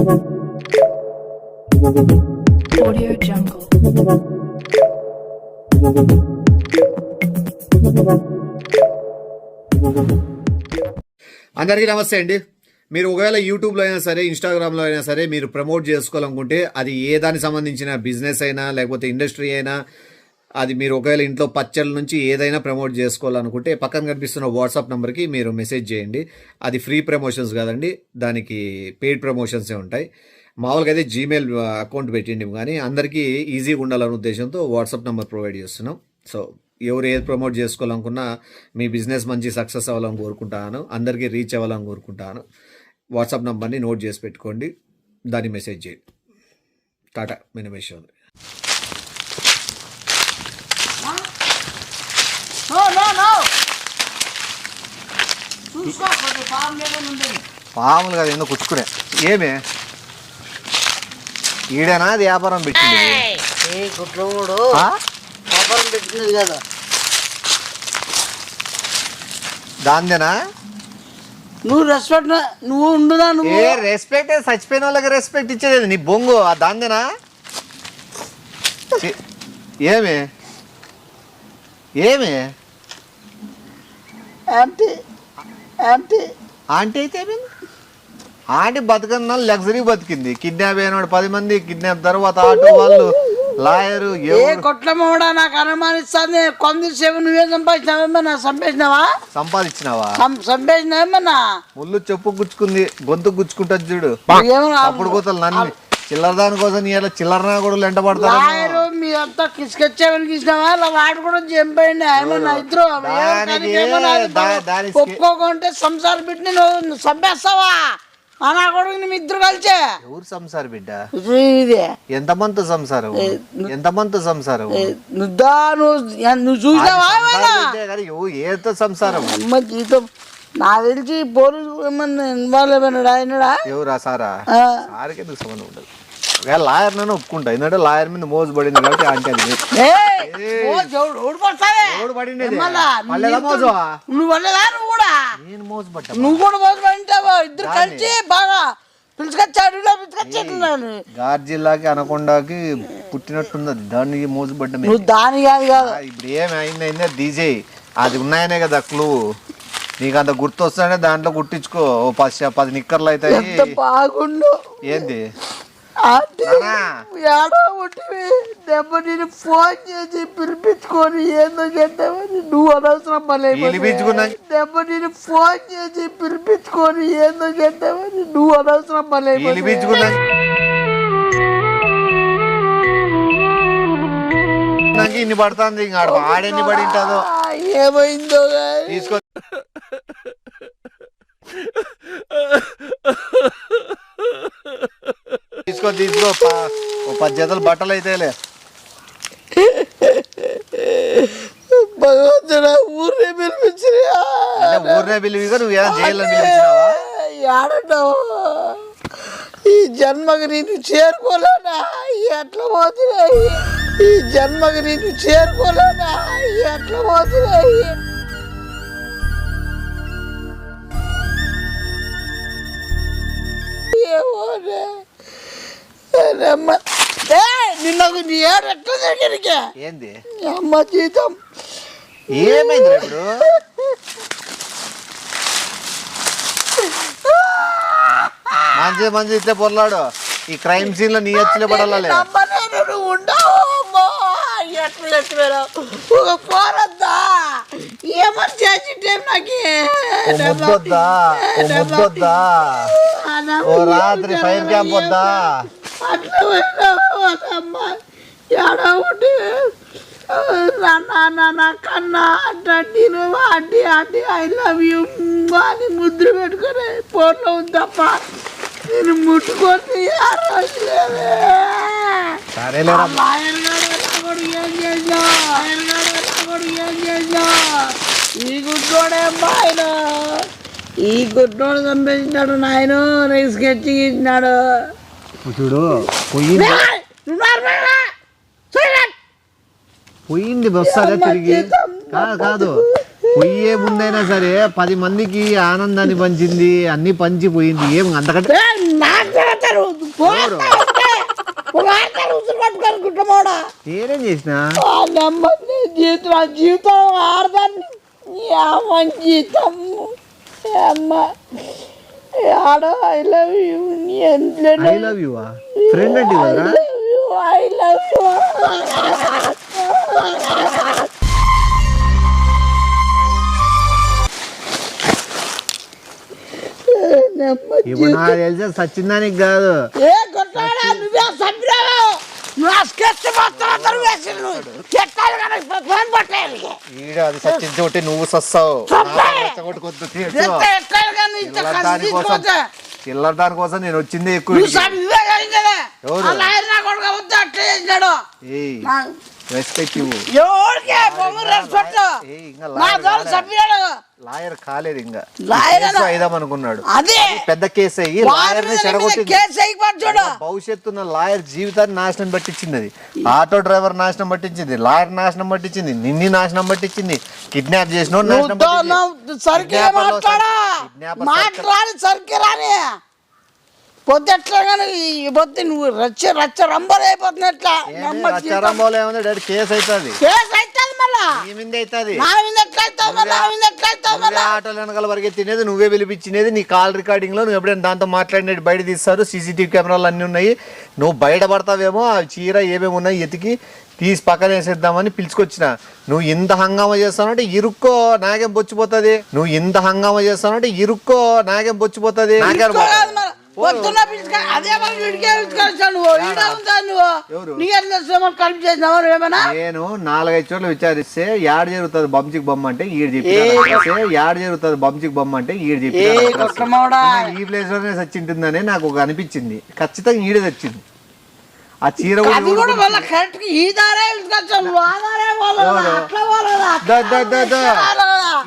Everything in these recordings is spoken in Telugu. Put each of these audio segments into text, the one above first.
Audio Jungle. అందరికీ నమస్తే అండి. మీరు ఒకవేళ యూట్యూబ్లో అయినా సరే, ఇన్స్టాగ్రామ్లో అయినా సరే మీరు ప్రమోట్ చేసుకోవాలనుకుంటే, అది ఏ దానికి సంబంధించిన బిజినెస్ అయినా లేకపోతే ఇండస్ట్రీ అయినా, అది మీరు ఒకవేళ ఇంట్లో పచ్చళ్ళ నుంచి ఏదైనా ప్రమోట్ చేసుకోవాలనుకుంటే పక్కన కనిపిస్తున్న వాట్సాప్ నెంబర్కి మీరు మెసేజ్ చేయండి. అది ఫ్రీ ప్రమోషన్స్ కాదండి, దానికి పెయిడ్ ప్రమోషన్సే ఉంటాయి. మామూలుగా అయితే జీమెయిల్ అకౌంట్ పెట్టిండి, కానీ అందరికీ ఈజీగా ఉండాలనే ఉద్దేశంతో వాట్సాప్ నెంబర్ ప్రొవైడ్ చేస్తున్నాం. సో ఎవరు ఏది ప్రమోట్ చేసుకోవాలనుకున్నా మీ బిజినెస్ మంచి సక్సెస్ అవ్వాలని కోరుకుంటాను, అందరికీ రీచ్ అవ్వాలని కోరుకుంటాను. వాట్సాప్ నెంబర్ని నోట్ చేసి పెట్టుకోండి, దాన్ని మెసేజ్ చేయండి. టాటా మినిమేషన్. పాములు కదా ఎందుకు కుచ్చుకునే ఏమే ఈడేనా అది వ్యాపారం పెట్టింది వ్యాపారం పెట్టినది కదా దాందేనా? నువ్వు రెస్పెక్ట్ నువ్వు ఉండునా? నువ్వు ఏ రెస్పెక్ట్ చచ్చిపోయిన వాళ్ళకి రెస్పెక్ట్ ఇచ్చేది నీ బొంగు దాందేనా? ఏమి ఏమి ఆంటీ ఆంటీ ఆంటీ అయితే ఏమైంది? ఆంటీ బతకన్నా లగ్జరీ బతికింది. కిడ్నాప్ అయినాడు 10 మంది, కిడ్నాప్ తర్వాత ఆటో వాళ్ళు, లాయరు. ఏ కొట్లమ్మడా నాకు అనుమానిస్తాను. కొంతసేపు నువ్వే సంపాదించినావేమన్నా? సంపాదించినావా? సంపాదించినావేమన్నా? ముళ్ళు చెప్పు గుచ్చుకుంది, గొంతు గుచ్చుకుంటుంది చూడు. అప్పుడు కూతలు నన్ను చిల్లర దాని కోసం ఇలా చిల్లర కూడా వెంట పడతారు. మీరంతా కిసుకొచ్చేవని గీసినావా? అలా వాడు కూడా చంపేయండి. ఏమన్నా ఇద్దరు ఒప్పుకోకుంటే సంసారం బిడ్డ నువ్వు చంపేస్తావా? అనా కూడా మీ ఇద్దరు కలిసే. ఎవరు సంసార బిడ్డ? ఇదే ఎంతమంది సంసారం? ఎంతమంది సంసారం? నువ్వు చూసావా? ఏతో సంసారం జీతం నాకు తెలిసి పోలీసు ఏమన్నా ఇన్వాల్వ్ అయిపోయినాడా? అయినాడా? ఎవరా సారా? సారికి ఎందుకు సంబంధం ఉండదు. లాయర్ నన్ను ఒప్పుకుంటా, ఎందుకంటే లాయర్ మీద మోజు పడింది కాబట్టి. అంటే నువ్వు కూడా మోజు పడింటావా? ఇద్దరు కలిసి బాగా పిలుచుకొచ్చాడు. గార్ జిల్లాకి అనకొండకి పుట్టినట్టుంది, దానికి మోజు పడ్డా. నువ్వు దాని కాదు కదా. ఇప్పుడు ఏమి అయిందే డీజే అది ఉన్నాయనే కదా క్లూ. నీకు అంత గుర్తు వస్తానే దాంట్లో గుట్టించుకో. 10 నిక్కర్లు అవుతాయి. బాగుండు. ఏంది దెబ్బ నేను ఫోన్ చేసి పిలిపించుకొని ఏందో చేద్దామని నువ్వు అనవసరం మళ్ళీ. దెబ్బ నేను ఫోన్ చేసి పిలిపించుకొని ఏందో చేద్దామని నువ్వు అనవసరం మళ్ళీ. ఇన్ని పడుతుంది, ఆడెన్ని పడి ఉంటుందో ఏమైందో తీసుకో. తీసుకో 10 జతలు బట్టలు అయితేలే. భగవంతుడా ఊరినే పిలిపించినా? ఊరినే పిలివిగా నువ్వు ఏదైనా చేయాలని పిలిపించినావా? ఆడంటావు. ఈ జన్మకి నేను చేరుకోలేనా? ఎట్లా పోతున్నాయి ఈ జన్మకి నేను చేరుకోలేనా? ఎట్లా పోతున్నాయి? నిన్నకు నీ ఏడు ఎట్లా దగ్గరికి ఏంది అమ్మ జీతం ఏమైంది? ఇప్పుడు మంచి ఇట్లా పొరలాడు. ఈ క్రైమ్ సీన్ లో నీ ఎత్తులే పడాలి. ఉండవు ఒక పోరద్దా ఏమని చేసి నాకు రాత్రి ఫైర్ క్యాంప్ వద్దా? అట్లా ఏడవటి కన్నా నేను ఆంటీ ఐ లవ్ యూ అని ముద్ర పెట్టుకొని ఫోన్లో ఉంది తప్ప నేను ముట్టుకొని ఏం చేసావు? ఈ గుడ్డోడే ఆయన ఈ గుడ్డోడు చంపేసినాడు. నాయన నీకు స్కెచ్ ఇచ్చినాడు చూడు. పోయింది వస్తుందా తిరిగి? కాదు పొయ్యే ముందైనా సరే 10 మందికి ఆనందాన్ని పంచింది, అన్ని పంచిపోయింది. ఏం అంతకంటే నేనేం చేసిన జీవితం ఆడదాన్ని జీవితం అమ్మ ఆడ I love you I love you friend అంటే కదరా. ఐ లవ్ యూ ఇప్పుడు నాకు తెలిసే సచ్చిందానికి కాదు. ఏ కొట్టాడా నువ్వే సభ్యురావు నువ్వు స్కెచ్ మొత్తం వేసిండు ఫోన్ పట్టలేదు ఈడ అది సచ్చిన చోటి నువ్వు సస్తావు. చిల్లర దానికోసం నేను వచ్చింది ఎక్కువ. రెస్పెక్ట్ ఇవ్వు. లాయర్ కాలేదు ఇంకా అయిదాం అనుకున్నాడు. పెద్ద కేసు అయ్యి లాయర్ని చెడగొట్టి భవిష్యత్తున్న లాయర్ జీవితాన్ని నాశనం పట్టించింది. అది ఆటో డ్రైవర్ నాశనం పట్టించింది, లాయర్ నాశనం పట్టించింది, నిన్ని నాశనం పట్టించింది, కిడ్నాప్ చేసిన పొద్దుట్లా కానీ పొద్దు నువ్వు రచ్చ రంబోలు అయిపోతున్నట్లా కేసు అవుతుంది. ఆటోలు వెనకాల వరకే తినేది నువ్వే పిలిపించినది. నీ కాల్ రికార్డింగ్ లో నువ్వు ఎప్పుడైనా దాంతో మాట్లాడినట్టు బయట తీస్తారు. సీసీటీవీ కెమెరాలు అన్నీ ఉన్నాయి. నువ్వు బయటపడతావేమో ఆ చీర ఏమేమి ఉన్నాయి ఎతికి తీసి పక్కన వేసేద్దామని పిలుచుకొచ్చిన. నువ్వు ఇంత హంగామా చేస్తానంటే ఇరుక్కో నాకేం బొచ్చిపోతుంది. నువ్వు ఇంత హంగామా చేస్తానంటే ఇరుక్కో నాకేం బొచ్చిపోతుంది. నేను 4-5 చోట్ల విచారిస్తే యాడ్ జరుగుతుంది బంచిక్ బొమ్మ అంటే ఈడు చెప్పి యాడ్ జరుగుతుంది బంచిక్ బొమ్మ అంటే ఈడు చెప్పి ఈ ప్లేస్ లోనే సచ్చింటుందని నాకు ఒక అనిపించింది. ఖచ్చితంగా ఈడే తెచ్చింది. ఆ చీర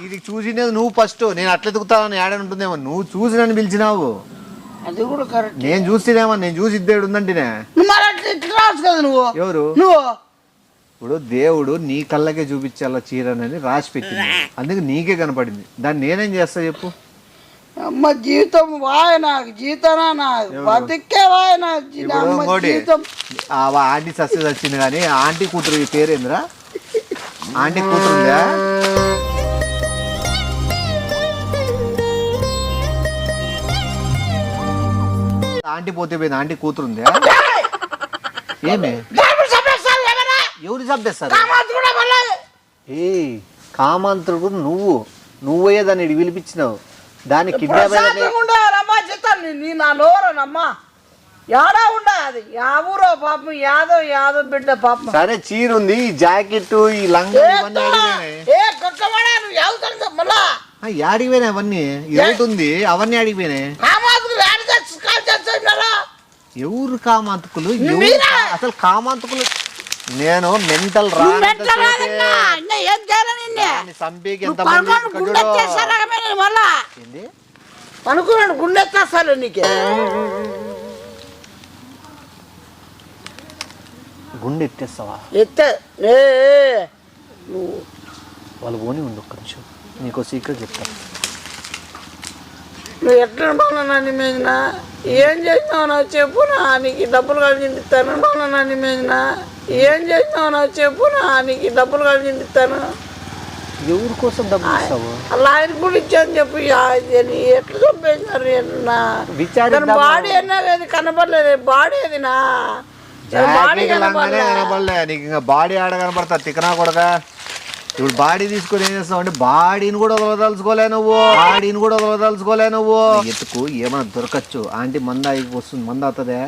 ఇది చూసినది నువ్వు ఫస్ట్. నేను అట్లా ఎదుగుతానని యాడని ఉంటుందేమో. నువ్వు చూసి నన్ను పిలిచినావు. అది కూడా కరెక్ట్. నేను చూస్తేనేమో నేను చూసి ఇద్దేడు ఉందంటేనే ఎవరు ఇప్పుడు దేవుడు నీ కళ్ళకే చూపించాల చీరనని రాసి పెట్టింది. అందుకే నీకే కనపడింది. దాన్ని నేనేం చేస్తా చెప్పు. అమ్మ జీవితం వాయ నాకు జీవితనా నాకు బతికే వాయ నాకు జీవితం. ఆంటీ సక్సెస్ వచ్చింది కానీ ఆంటీ కూతురు పేరేంద్రా? ఆంటీ కూతురుందా? ఆంటీ పోతే పోయింది. ఆంటీ కూతురుందా? ఏమే ఎవరు చంపేస్తారు? ఏ కామాంతుడు నువ్వే దాన్ని పిలిపించినావు. దాన్ని కిడ్నాప్ సరే చీర ఉంది, ఈ జాకెట్, ఈ లంగా యాడిపోయినాయి అవన్నీ. రేట్ ఉంది అవన్నీ ఆడిపోయినాయి. ఎవరు కామాంతకులు? అసలు కామాంతకులు నేను మెంటల్ చంపేకి ఎంత అనుకున్నాడు గుండెత్తాసాలు నీకే గుండె ఎత్తేస్తావా? ఎత్తే వాళ్ళు పోనీ ఉండు ఒక్క నిమిషం. నీకు సీక్రెట్ చెప్తా. నువ్వు ఎట్లా బాగున్నా మేజిన ఏం చేసినావు నాకు చెప్పునా? నీకు డబ్బులు కలిసిందిస్తాను బాగున్నా మేజిన ఏం చేసినావు నాకు చెప్పునా? నీకు డబ్బులు కలిసిందిస్తాను. ఎవరి కోసం డబ్బులు ఇస్తావు? అలా ఆయన కూడా ఇచ్చాను చెప్పు. ఎట్లా చంపేసినారు? బాడీ అన్నా అది కనపడలేదు. బాడీ అది నా కనపడలే. నీకు ఇంకా బాడీ ఆడ కనపడతా తిక్కనా కొడగా. ఇప్పుడు బాడీ తీసుకొని ఏం చేస్తావు అంటే బాడీని కూడా వదలదలుచుకోలే నువ్వు. బాడీని కూడా వదలదలుచుకోలే నువ్వు. ఎత్తుకు ఏమైనా దొరకచ్చు. ఆంటీ మంద వస్తుంది. మంద అవుతుందే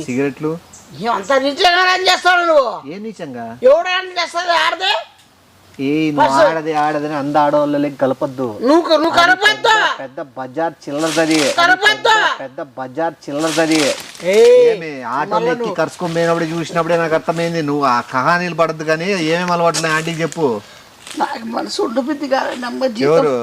సిగరెట్లు. అంత నీచంగా చేస్తాడు నువ్వు. ఏ నీచంగా? ఎవడు చేస్తాడు? ఆడదే నువ్వు ఆడదని అంద ఆడవాళ్ళకి కలపద్దు. నువ్వు కలపద్దు. పెద్ద బజార్ చిల్లరది. పెద్ద బజార్ చిల్లరది. ఆటోలు ఎక్కి కరుచుకొని పోయినప్పుడు చూసినప్పుడే నాకు అర్థమైంది. నువ్వు ఆ కహానీలు పడద్దు కానీ ఏమేమి అలవాట్లే ఆంటీకి చెప్పు. నాకు మనసు ఉండిపోద్ది కాదు. ఎవరు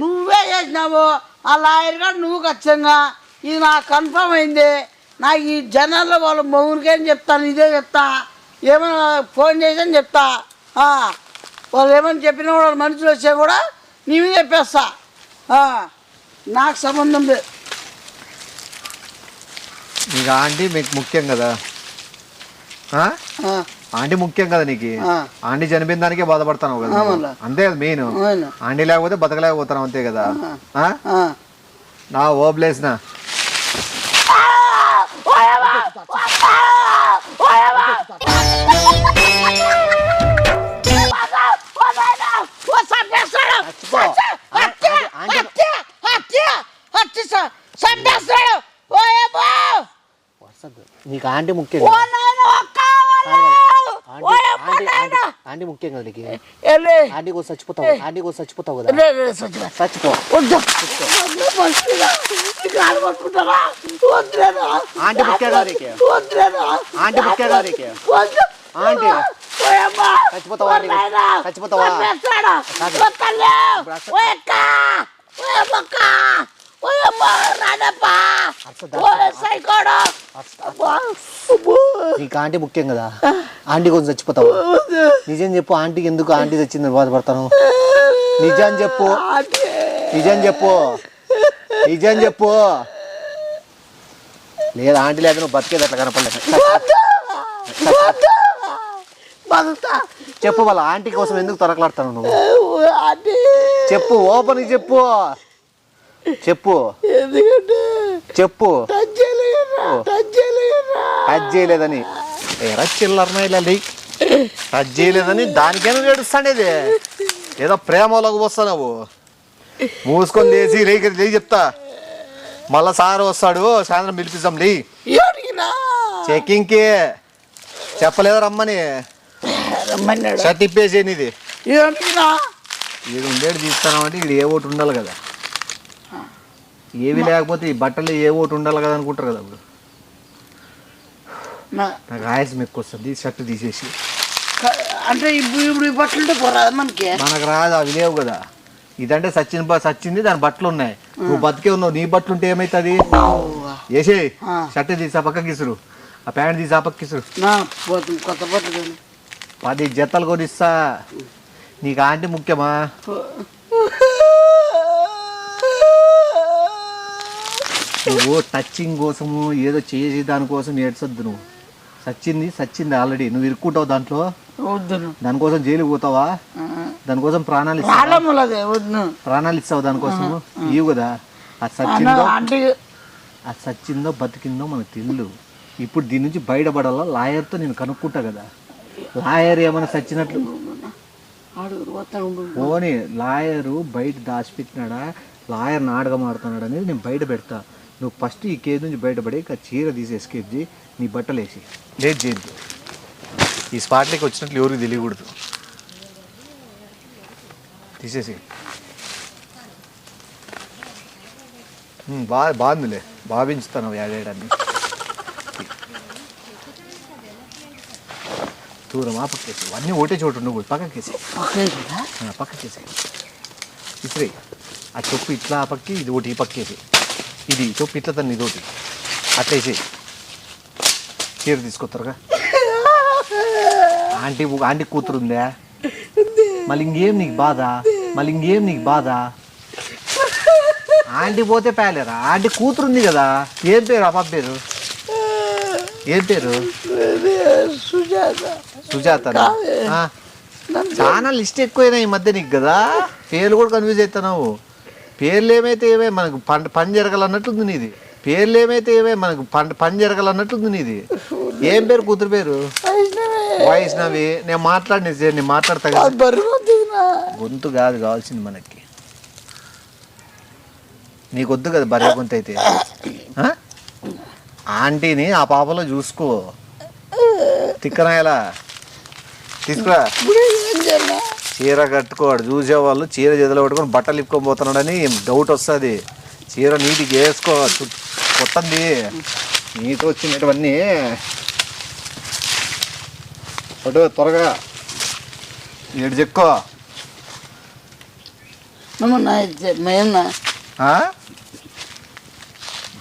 నువ్వే చేసినావు. ఆ లాయర్ గారు నువ్వు ఖచ్చితంగా ఇది నాకు కన్ఫర్మ్ అయింది. నాకు ఈ జనాల్లో వాళ్ళ మౌనికేం చెప్తాను. ఇదే చెప్తా ఏమైనా ఫోన్ చేసి అని చెప్తా. వాళ్ళు ఏమైనా చెప్పినా కూడా మనుషులు వచ్చా కూడా నీవే చెప్పేస్తా. నాకు సంబంధం లేదు. నీకు ఆంటీ మీకు ముఖ్యం కదా, ఆంటీ ముఖ్యం కదా నీకు. ఆంటీ చనిపోయిన దానికే బాధపడతాను కదా, అంతే కదా మెయిన్. ఆంటీ లేకపోతే బతకలేకపోతాను అంతే కదా. నా ఓబ్లేసిన నీకు ఆంటీ ముఖ్యం, ఆంటీ ముఖ్యం కదా నీకు. ఆంటీ కోసం చచ్చిపోతావు, ఆంటీ కోసం చచ్చిపోతావు కదా. చచ్చిపో. ఆంటీ ముఖ్యం కదా నీకు, ఆంటీ ముఖ్యం కదా నీకు. ఆంటీ చచ్చిపోతావా, చచ్చిపోతావా. నీకు ఆంటీ ముఖ్యం కదా, ఆంటీ కొంచెం చచ్చిపోతావు. నిజం చెప్పు, ఆంటీకి ఎందుకు ఆంటీ చచ్చిందని బాధపడతాను. నిజం చెప్పు, నిజం చెప్పు, నిజం చెప్పు. లేదు ఆంటీ లేదు, నువ్వు బతికేది అట్లా కనపడలేదు. చెప్పు, వాళ్ళ ఆంటీ కోసం ఎందుకు తొరకలాడతాను నువ్వు. చెప్పు, ఓపెన్ చెప్పు, చెప్పు, చెప్పు. టచ్ చేయలేదని ఎరా చిల్లరన ఇలా టచ్ చేయలేదని దానికేమో ఏడుస్తాండేది. ఏదో ప్రేమలోకి వస్తావు, మూసుకొని లేచి లేచి చెప్తా. మళ్ళా సార్ వస్తాడు, సాయంత్రం పిలిపిస్తాం లే చెకింగ్కి. చెప్పలేదు రమ్మని, షర్ట్ ఇప్పేసేది. ఇది ఇది ఉండేది తీస్తానంటే ఇది ఏ ఒకటి ఉండాలి కదా. ఏవి లేకపోతే ఈ బట్టలు ఏ ఒకటి ఉండాలి కదా అనుకుంటారు కదా. అప్పుడు నాకు ఆయాసం ఎక్కువ వస్తుంది, షర్ట్ తీసేసి. అంటే ఇప్పుడు బట్టలు పోరాదు మనకి, మనకు రాదు, అవి లేవు కదా. ఇదంటే సచ్చింది, దాని బట్టలు ఉన్నాయి. నువ్వు బతికే ఉన్నావు, నీ బట్టలు ఉంటే ఏమవుతుంది. వేసే షర్ట్ తీసి ఆ పక్కకి ఇసురు, ఆ ప్యాంట్ తీసి ఆ పక్కకి ఇసురు. కొత్త బట్టలు 10 జతలు కొనిస్తా. నీకు ఆంటీ ముఖ్యమా. నువ్వు టచింగ్ కోసము ఏదో చేసి దానికోసం ఏడ్చొద్దు. నువ్వు సచ్చింది ఆల్రెడీ. నువ్వు ఇరుక్కుంటావు దాంట్లో, దానికోసం జైలుకి పోతావా, దానికోసం ప్రాణాలు ఇస్తావు దానికోసం. ఇవ్వు కదా. అది సచ్చిందో బతికిందో మనకు తెలియదు. ఇప్పుడు దీని నుంచి బయటపడాలా, లాయర్తో నేను కనుక్కుంటా కదా. లాయర్ ఏమైనా సచ్చినట్లు పోనీ, లాయరు బయట దాచిపెట్టినాడా, లాయర్ నాటకం ఆడుతున్నాడు అనేది నేను బయట పెడతా. నువ్వు ఫస్ట్ ఈ కేసు నుంచి బయటపడి చీర తీసి ఎస్కేప్ చేయి, నీ బట్టలు వేసి లేట్ చేయద్దు. ఈ స్పాట్లోకి వచ్చినట్లు ఎవరికి తెలియకూడదు. తీసేసి బాగుందిలే, భావించుతాను ఏడేయడాన్ని. దూరం ఆ పక్కేసి, అన్నీ ఒకటే చోటు ఉండవు. పక్కకేసి పక్కకేసి ఇసురే. ఆ చొప్పు ఇట్లా ఆ పక్కి, ఇది ఒకటి ఈ పక్కేసి, ఇది చొప్పు ఇట్లా తను ఇది ఒకటి అట్లేసి చీర తీసుకొస్తారుగా. ఆంటీ కూతురు ఉందా, మళ్ళీ ఇంకేం నీకు బాధ. ఆంటీ పోతే పేలేరా, ఆంటీ కూతురు ఉంది కదా. ఏం పేరు ఆ పాప పేరు, ఏం పేరు. సుజాత. చాలా లిస్ట్ ఎక్కువైనా ఈ మధ్య నీకు కదా. పేర్లు కూడా కన్ఫ్యూజ్ అవుతున్నావు. పేర్లు ఏమైతే మనకు పని జరగాలన్నట్టుంది నీది. పని జరగాలన్నట్టుంది నీది. ఏం పేరు కూతురు పేరు. వైష్ణవి. నేను మాట్లాడతా కదా. గొంతు కాదు కావాల్సింది మనకి, నీకొద్దు కదా బర్రె గొంతు అయితే. ఆంటీని ఆ పాపలో చూసుకో. తిక్కనాయలా తీసుకురా. చీర కట్టుకోవాడు చూసేవాళ్ళు. చీర చేతిలో పట్టుకొని బట్టలు ఇప్పుకొని పోతున్నాడని డౌట్ వస్తుంది. చీర నీటికి వేసుకో, కొత్తంది నీతో వచ్చినటువన్నీ అటు త్వరగా ఏడు చెక్కో.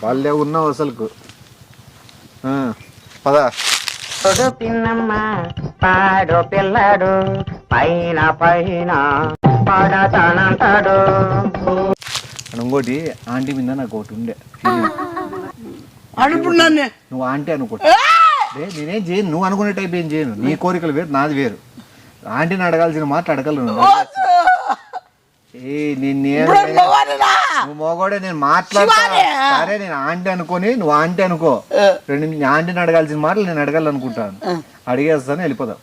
వాళ్ళే ఉన్నావు అసలుకు. పద పిన్నమ్మ పాడు పిల్లడు పైన పైన పాడతానంటాడు. ఇంకోటి ఆంటీ మీద నాకు ఒకటి ఉండే ఇప్పుడు నన్ను నువ్వు ఆంటీ అనుకో నేనేం చేయను, నువ్వు అనుకునే టైప్ ఏం చేయను. నీ కోరికలు వేరు, నాది వేరు. ఆంటీని అడగాల్సిన మాట అడగలను. నువ్వు మోగోడే, నేను మాట్లాడతా సరే. నేను ఆంటీ అనుకొని నువ్వు ఆంటీ అనుకో. ఆంటీని అడగాల్సిన మాటలు నేను అడగాలనుకుంటాను. అడిగేస్తాను, వెళ్ళిపోదాం.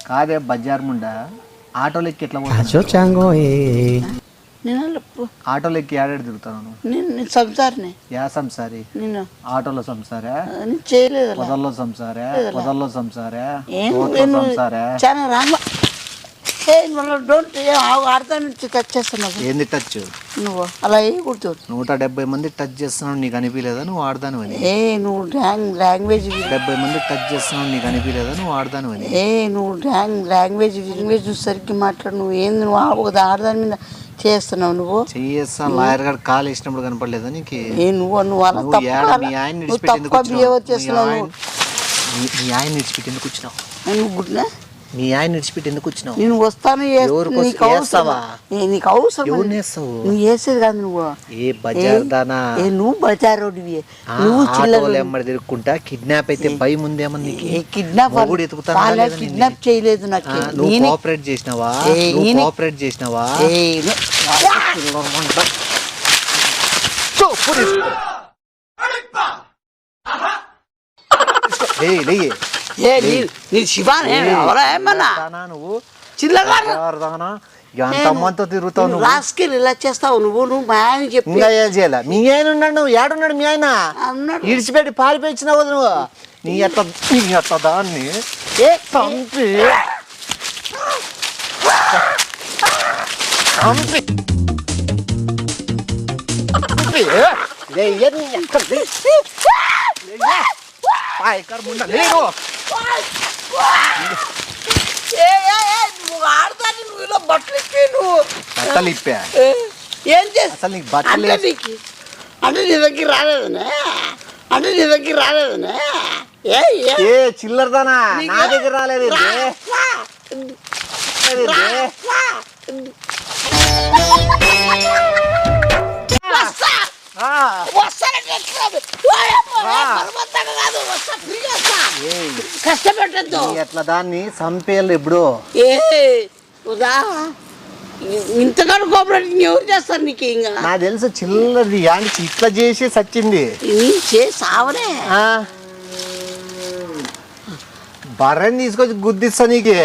కాదే బజార్ ముండా ఆటోలు ఎక్కి ఎట్లా ఆటోలు ఎక్కి ఏడాడు తిరుగుతాను. నేను సంసారిని యా సంసారి నేను ఆటోలో సంసారా, చేయలేదు పొదల్లో సంసారా, పొదల్లో సంసారా, సంసారా. చాలా రాంగ్ డోంట్ ఆడతా నుంచి టచ్ చేస్తున్నావు. ఏంది టచ్? నువ్వు అలా వేయకూడదు. 170 మంది టచ్ చేస్తున్నావు, నీకు అనిపించలేదా నువ్వు ఆడదాను అని? నువ్వు లాంగ్వేజ్ 70 మంది టచ్ చేస్తున్నావు, నీకు అనిపించలేదా నువ్వు ఆడదాను అని? నువ్వు లాంగ్వేజ్ సరిగ్గా మాట్లాడు. నువ్వు ఏంది నువ్వు ఒక ఆడదాని మీద చేస్తున్నావు. నువ్వు చేస్తాను. లాయర్ గారు కాలు వేసినప్పుడు కనపడలేదా నీకు? నువ్వు అలా తక్కువ బిహేవ్ చేస్తున్నావు. మీ ఆయన విడిచిపెట్టి ఎందుకు వచ్చినావు? నువ్వు గుడ్నా మీ ఆయన విడిచిపెట్టి ఎందుకు వచ్చినావు? నేను వస్తాను. నీకు అవసరం, ఎవరు నేస్తావు? నువ్వు వేసేది కాదు. నువ్వు ఏ బజార్ దానా? నువ్వు బజార్ రోడ్డువి. నువ్వు చిల్లర తిరుగుకుంటా కిడ్నాప్ అయితే భయం ఉందేమో నీకు? కిడ్నాప్ చేయలేదు నాకు. నువ్వు కోఆపరేట్ చేసినావా? కోఆపరేట్ చేసినావా? శివానే నువ్వు చిల్లర ఎంత అమ్మంతో తిరుగుతావు నువ్వు? రాసుకెళ్ళి ఇలా చేస్తావు నువ్వు. నువ్వు మా ఆయన చెప్పి ఇంకా ఏం చేయాల? మీ ఆయన ఉన్నాడు, నువ్వు ఏడున్నాడు మీ ఆయన? ఇడిచిపెట్టి పారిపోయిచ్చినావు నువ్వు. నీ ఎట్ట దాన్ని చంపి బట్టలు ఇప్పా. ఏం చేస్తా అసలు నీకు బట్టలు అంటే నీ దగ్గర రాలేదనే ఏ చిల్లరదానా? నా దగ్గర రాలేదు. కష్టపెట్టద్దు. ఎట్లా దాన్ని చంపేయాలి ఇప్పుడు? ఇంతకన్నా కోఆపరేటింగ్ ఎవరు చేస్తారు నీకు? ఇంకా నాకు తెలుసు చిల్లరది ఇట్లా చేసి సచ్చింది. సావనే బర్రెని తీసుకొచ్చి గుద్దిస్తా నీకే.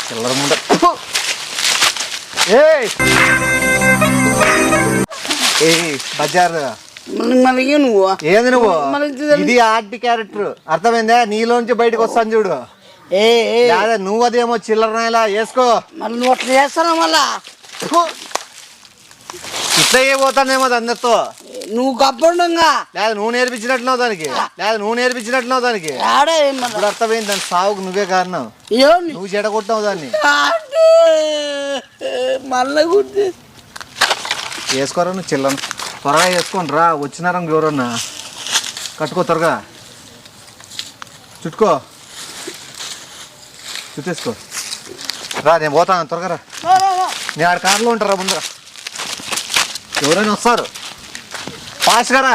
చిల్లర ముండ బజార్ నువ్వు ఏంది నువ్వు? ఇది ఆర్టి క్యారెక్టర్, అర్థమైందా? నీలోంచి బయటకు వస్తాను చూడు. నువ్వు అదేమో చిల్లర వేసుకో. మళ్ళీ నువ్వు అట్లా చేస్తాను. మళ్ళా ఇట్లా ఏ పోతానేమో అందరితో. నువ్వు కప్పండుగా లేదా నువ్వు నేర్పించినట్టున్నావు దానికి, ఇప్పుడు అర్థమైంది. దాని సావుకు నువ్వే కారణం. నువ్వు చెడగొట్టావు దాన్ని. మళ్ళీ వేసుకోరా నువ్వు చిల్లర. త్వరగా వేసుకోండి రా. వచ్చినారా ఎవరన్నా? కట్టుకో త్వరగా, చుట్టేసుకో రా. నేను పోతాను త్వరగా రా. నేను ఆడ కార్లో ఉంటారా ముందర? ఎవరైనా వస్తారు. ఫాస్ట్గా రా.